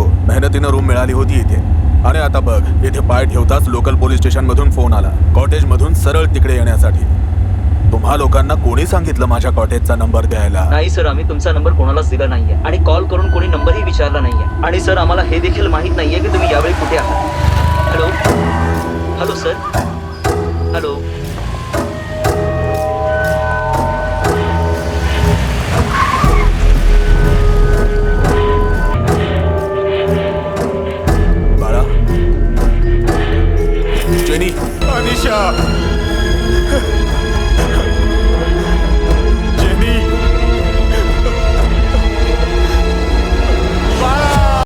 होतो, मेहनतीनं रूम मिळाली होती इथे. आणि आता बघ, इथे पाय ठेवताच लोकल पोलीस स्टेशन मधून फोन आला, कॉटेज मधून सरळ तिकडे येण्यासाठी. तुम्हा लोकांना कोणी सांगितलं माझ्या कॉटेजचा नंबर द्यायला? नाही सर, आम्ही तुमचा नंबर कोणालाच दिला नाहीये आणि कॉल करून कोणी नंबरही विचारला नाहीये. आणि सर, आम्हाला हे देखील माहित नाहीये की तुम्ही यावेळी कुठे आहात. Hello hello sir, hello. बाळा, जेनी, अनिशा.